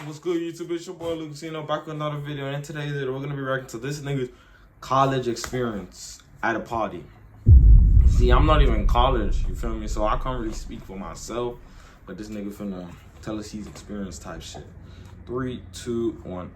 What's good, YouTube? It's your boy LukeZno back with another video, and in today's video we're gonna be reacting to this nigga's college experience at a party. See, I'm not even in college, you feel me? So I can't really speak for myself, but this nigga finna tell us his experience type shit. 3, 2, 1.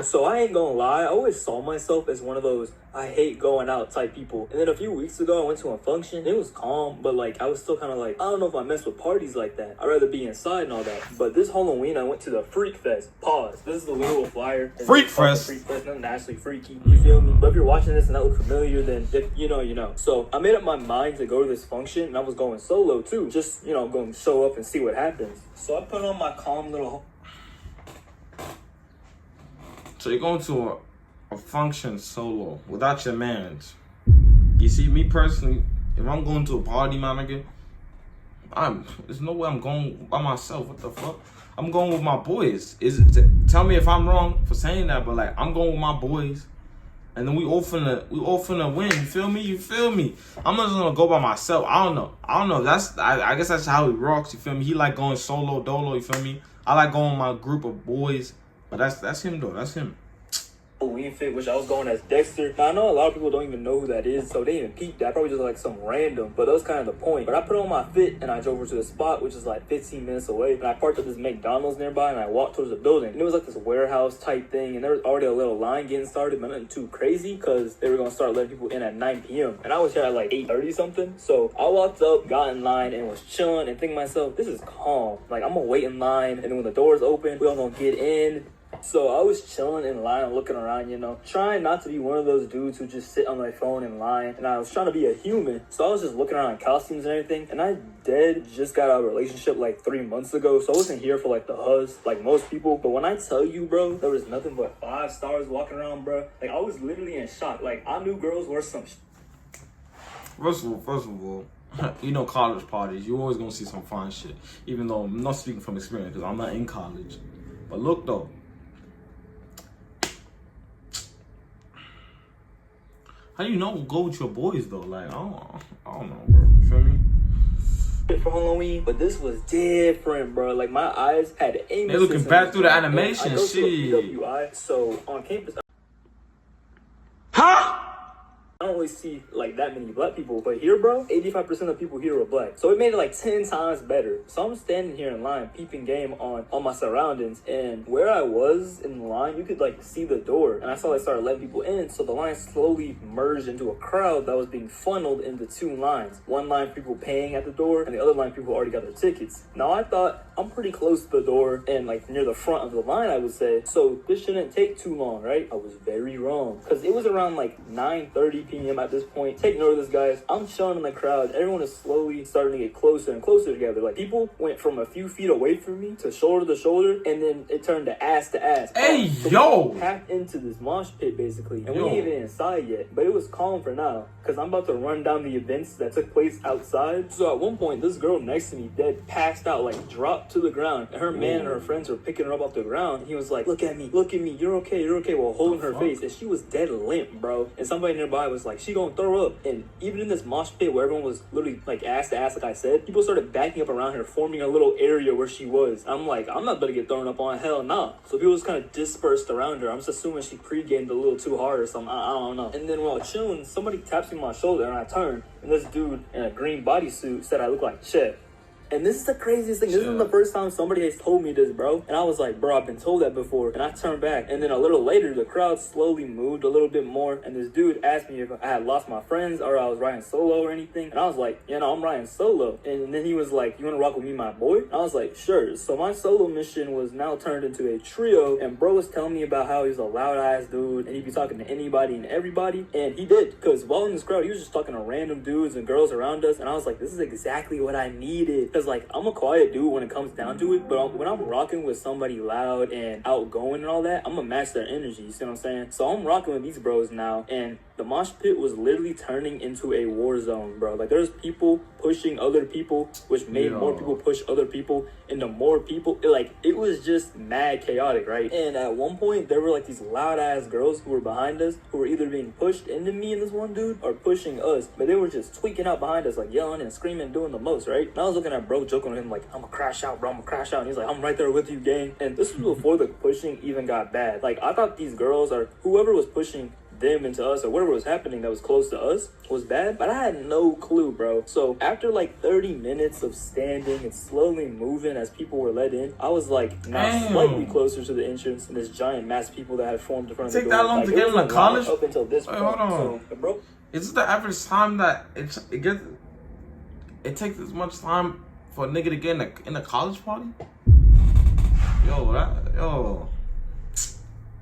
So I ain't gonna lie, I always saw myself as one of those I hate going out type people. And then a few weeks ago, I went to a function. It was calm, but like I was still kind of like, I don't know if I mess with parties like that. I'd rather be inside and all that. But this Halloween, I went to the Freak Fest. Pause. This is the literal flyer. Freak Fest. Freak Fest, nothing actually freaky. You feel me? But if you're watching this and that looks familiar, then if you know, you know. So I made up my mind to go to this function, and I was going solo too. Just, you know, going to show up and see what happens. So I put on my calm little. So you're going to a function solo without your mans. You see, me personally, if I'm going to a party, my nigga, there's no way I'm going by myself. What the fuck? I'm going with my boys. Tell me if I'm wrong for saying that, but like I'm going with my boys, and then we all finna win. You feel me? You feel me? I'm not just gonna go by myself. I don't know. I guess that's how he rocks. You feel me? He like going solo dolo. You feel me? I like going with my group of boys. But that's him though. That's him. Halloween fit, which I was going as Dexter. Now I know a lot of people don't even know who that is, so they even peeped that. Probably just like some random, but that was kind of the point. But I put on my fit and I drove over to the spot, which is like 15 minutes away. And I parked at this McDonald's nearby and I walked towards the building. And it was like this warehouse type thing, and there was already a little line getting started, but nothing too crazy because they were gonna start letting people in at 9 p.m. And I was here at like 8:30 something. So I walked up, got in line, and was chilling and thinking to myself, this is calm. Like I'm gonna wait in line, and then when the doors open, we all gonna get in. So I was chilling in line and looking around, you know, trying not to be one of those dudes who just sit on my phone in line. And I was trying to be a human. So I was just looking around costumes and everything. And I just got out of a relationship like 3 months ago. So I wasn't here for like the huzz like most people. But when I tell you, bro, there was nothing but 5 stars walking around, bro. Like I was literally in shock. Like I knew girls were some First of all, you know, college parties, you always gonna see some fine shit. Even though I'm not speaking from experience because I'm not in college. But look though. How do you know go with your boys though? Like I don't know, bro. You feel me? for Halloween, but this was different, bro. Like my eyes had aim. They looking back through the animation, I go shit. to a PWI, so on campus. Huh? I don't really see like that many black people, but here, bro, 85% of people here are black. So it made it like 10 times better. So I'm standing here in line, peeping game on my surroundings, and where I was in the line, you could like see the door, and I saw they started letting people in. So the line slowly merged into a crowd that was being funneled into 2 lines. One line people paying at the door, and the other line people already got their tickets. Now I thought I'm pretty close to the door and like near the front of the line, I would say. So this shouldn't take too long, right? I was very wrong, because it was around like 9:30 p.m. at this point. Take note of this, guys. I'm chilling in the crowd. Everyone is slowly starting to get closer and closer together. Like people went from a few feet away from me to shoulder to shoulder, and then it turned to ass to ass. Hey, so yo! We packed into this mosh pit basically, and Yo. we ain't even inside yet. But it was calm for now, because I'm about to run down the events that took place outside. So at one point, this girl next to me dead passed out, like dropped to the ground, and her man and her friends were picking her up off the ground. And he was like, look at me, you're okay, while holding her face, and she was dead limp, bro. And somebody nearby was like, she gonna throw up. And even in this mosh pit where everyone was literally like ass to ass, like I said, people started backing up around her, forming a little area where she was. I'm like, I'm not gonna get thrown up on, hell nah. So people just kind of dispersed around her. I'm just assuming she pre-gamed a little too hard or something. I don't know. And then while chilling, somebody taps me on my shoulder, and I turn, and this dude in a green bodysuit said I look like Chef. And this is the craziest thing. This isn't the first time somebody has told me this, bro. And I was like, bro, I've been told that before. And I turned back. And then a little later, the crowd slowly moved a little bit more. And this dude asked me if I had lost my friends or I was riding solo or anything. And I was like, you know, I'm riding solo. And then he was like, you want to rock with me, my boy? And I was like, sure. So my solo mission was now turned into a trio. And bro was telling me about how he's a loud-ass dude. And he'd be talking to anybody and everybody. And he did. Because while in this crowd, he was just talking to random dudes and girls around us. And I was like, this is exactly what I needed. Because, like, I'm a quiet dude when it comes down to it, but when I'm rocking with somebody loud and outgoing and all that, I'm gonna match their energy, you see what I'm saying? So I'm rocking with these bros now, and the mosh pit was literally turning into a war zone, bro. Like, there's people pushing other people, which made more people push other people into more people. It was just mad chaotic, right? And at one point, there were like these loud ass girls who were behind us, who were either being pushed into me and this one dude, or pushing us. But they were just tweaking out behind us, like yelling and screaming, doing the most, right? And I was looking at bro, joking with him, like, I'm gonna crash out, bro, I'm gonna crash out. And he's like, I'm right there with you, gang. And this was before the pushing even got bad. Like, I thought these girls, or whoever was pushing them into us, or whatever was happening that was close to us, was bad, but I had no clue, bro. So after like 30 minutes of standing and slowly moving as people were let in, I was like now slightly closer to the entrance and this giant mass of people that had formed in front of the door. Take that long to get in college? Up until this point. Hold on. So, bro, is it the average time that it takes as much time for a nigga to get in a college party? Yo,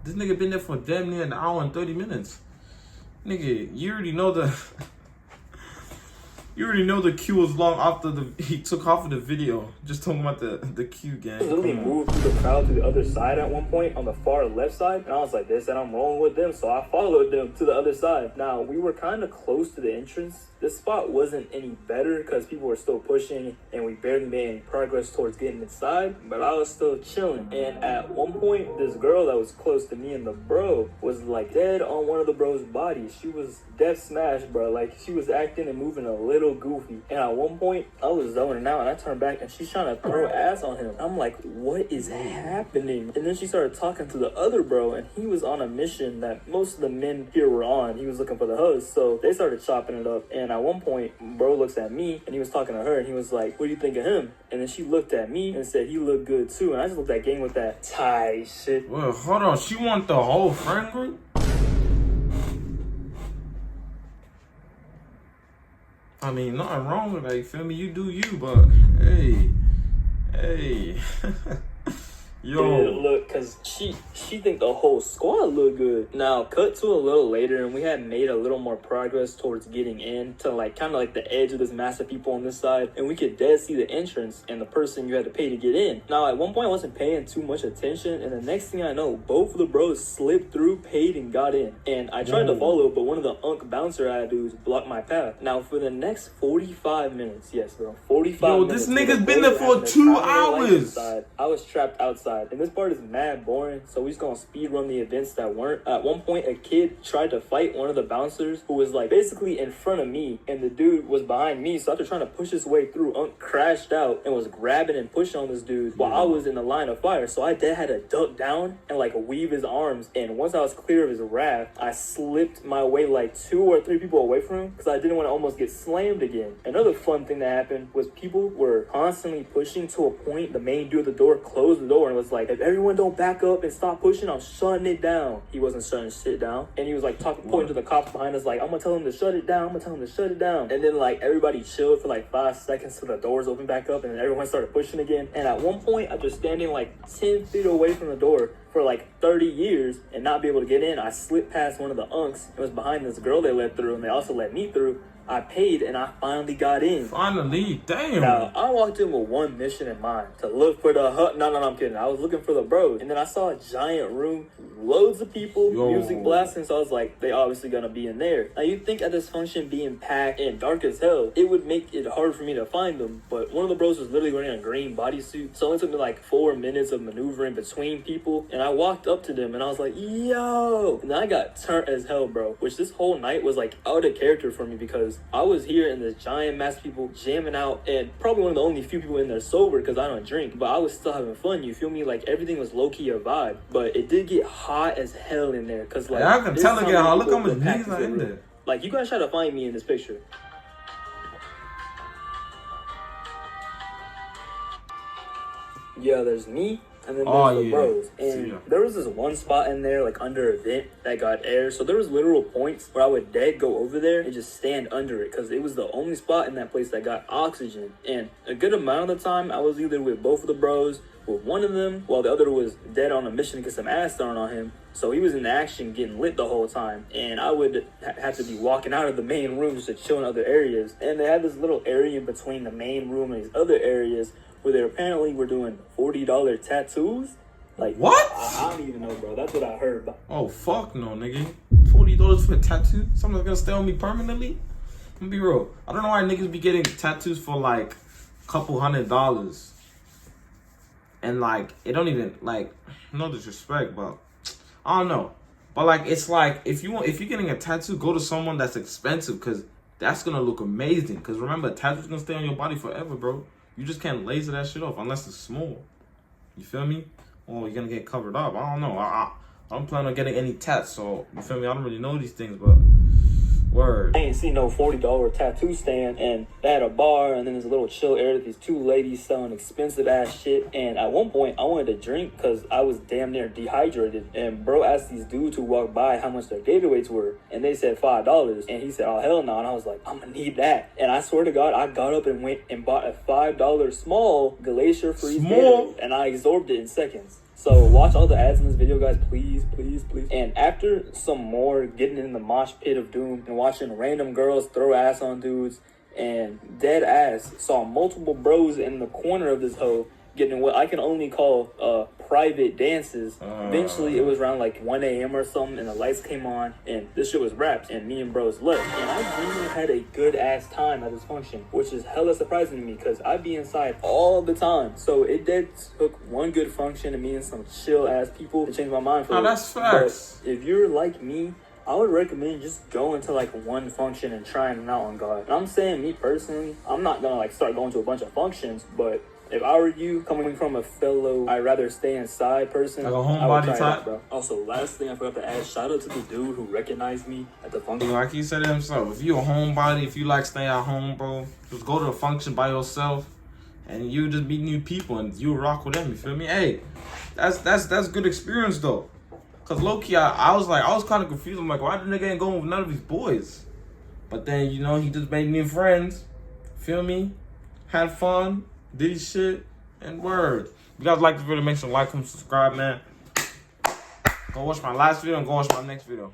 this nigga been there for damn near an hour and 30 minutes. Nigga, you already know the queue was long after he took off of the video. Just talking about the queue, gang. I literally moved through the crowd to the other side at one point, on the far left side, and I was like, they said I'm rolling with them, so I followed them to the other side. Now, we were kind of close to the entrance. This spot wasn't any better because people were still pushing and we barely made any progress towards getting inside, but I was still chilling. And at one point, this girl that was close to me and the bro was like dead on one of the bro's bodies. She was death smashed, bro. Like, she was acting and moving a little goofy. And at one point, I was zoning out and I turned back and she's trying to throw ass on him. I'm like, what is happening? And then she started talking to the other bro, and he was on a mission that most of the men here were on. He was looking for the hose, so they started chopping it up. And at one point, bro looks at me and he was talking to her and he was like, what do you think of him? And then she looked at me and said he looked good too. And I just looked at gang with that tight shit. Well, hold on, she want the whole friend group? I mean, nothing wrong with that, you feel me? You do you, but hey. Yo. Dude, look, cause she think the whole squad looked good. Now, cut to a little later, and we had made a little more progress towards getting in to like kind of like the edge of this mass of people on this side, and we could dead see the entrance and the person you had to pay to get in. Now, at one point, I wasn't paying too much attention, and the next thing I know, both of the bros slipped through, paid, and got in. And I tried to follow, but one of the bouncer dudes blocked my path. Now, for the next 45 minutes, yes, bro, 45 minutes. Yo, this nigga's been there for 2 hours. I was trapped outside. And this part is mad boring, so we just gonna speed run the events that weren't. At one point, a kid tried to fight one of the bouncers who was like basically in front of me, and the dude was behind me. So after trying to push his way through, crashed out and was grabbing and pushing on this dude while I was in the line of fire. So I had to duck down and like weave his arms. And once I was clear of his wrath, I slipped my way like 2 or 3 people away from him because I didn't want to almost get slammed again. Another fun thing that happened was people were constantly pushing to a point. The main dude at the door closed the door and was like, if everyone don't back up and stop pushing, I'm shutting it down. He wasn't shutting shit down. And he was like pointing to the cops behind us like, I'm gonna tell him to shut it down. And then like everybody chilled for like 5 seconds till the doors opened back up and then everyone started pushing again. And at one point, after standing like 10 feet away from the door for like 30 years and not be able to get in, I slipped past one of the unks. It was behind this girl they let through, and they also let me through. I paid and I finally got in. Finally, damn. Now, I walked in with one mission in mind, to look for the hut. No, I'm kidding. I was looking for the bros. And then I saw a giant room, loads of people, music blasting. So I was like, they obviously gonna be in there. Now, you'd think at this function being packed and dark as hell, it would make it hard for me to find them. But one of the bros was literally wearing a green bodysuit. So it only took me like 4 minutes of maneuvering between people. And I walked up to them and I was like, yo. And then I got turned as hell, bro. Which this whole night was like out of character for me because I was here in this giant mass of people jamming out, and probably one of the only few people in there sober because I don't drink, but I was still having fun, you feel me? Like everything was low-key a vibe, but it did get hot as hell in there because like, I can tell again how look how much niggas are in there. Like, you guys try to find me in this picture. Yeah, there's me. And then there's the bros. And there was this one spot in there, like under a vent that got air. So there was literal points where I would go over there and just stand under it because it was the only spot in that place that got oxygen. And a good amount of the time, I was either with both of the bros, with one of them, while the other was dead on a mission to get some ass thrown on him. So he was in action getting lit the whole time. And I would have to be walking out of the main room just to chill in other areas. And they had this little area in between the main room and these other areas where they apparently were doing $40 tattoos. Like, what? I don't even know, bro. That's what I heard. Oh, fuck no, nigga. $40 for a tattoo? Something that's gonna stay on me permanently? I'm gonna be real. I don't know why niggas be getting tattoos for like a couple $100. And like, it don't even, like, no disrespect, but I don't know. But like, it's like, if you're getting a tattoo, go to someone that's expensive, because that's gonna look amazing. Because remember, a tattoo's gonna stay on your body forever, bro. You just can't laser that shit off unless it's small. You feel me? Or you're gonna get covered up. I don't know. I don't plan on getting any tats, so you feel me? I don't really know these things, but word. I ain't seen no $40 tattoo stand, and they had a bar, and then there's a little chill area with these two ladies selling expensive ass shit. And at one point, I wanted to drink because I was damn near dehydrated. And bro asked these dudes who walked by how much their Gatorades were, and they said $5. And he said, "Oh hell no!" And I was like, "I'm gonna need that." And I swear to God, I got up and went and bought a $5 small Glacier Freeze Gatorade, and I absorbed it in seconds. So watch all the ads in this video, guys, please, please, please. And after some more getting in the mosh pit of doom and watching random girls throw ass on dudes and dead ass, saw multiple bros in the corner of this hoe getting what I can only call private dances. Eventually, it was around like 1 a.m. or something, and the lights came on, and this shit was wrapped, and me and bros left. And I genuinely had a good ass time at this function, which is hella surprising to me because I be inside all the time. So it did took one good function and me and some chill ass people to change my mind for Oh, that's facts. But if you're like me, I would recommend just going to like one function and trying it out on God. And I'm saying, me personally, I'm not gonna like start going to a bunch of functions, but if I were you, coming from a fellow I'd rather stay inside person, Like a I would homebody try it type? out, bro. Also, last thing I forgot to add, shout out to the dude who recognized me at the function. Like he said it himself, if you a homebody, if you like staying at home, bro, just go to a function by yourself, and you just meet new people, and you rock with them. You feel me? Hey, that's good experience though. Cause low key, I was kind of confused. I'm like, why the nigga ain't going with none of these boys? But then he just made new friends. Feel me? Had fun. Did his shit, and word. If you guys like this video, make sure to like, comment, subscribe, man. Go watch my last video and go watch my next video.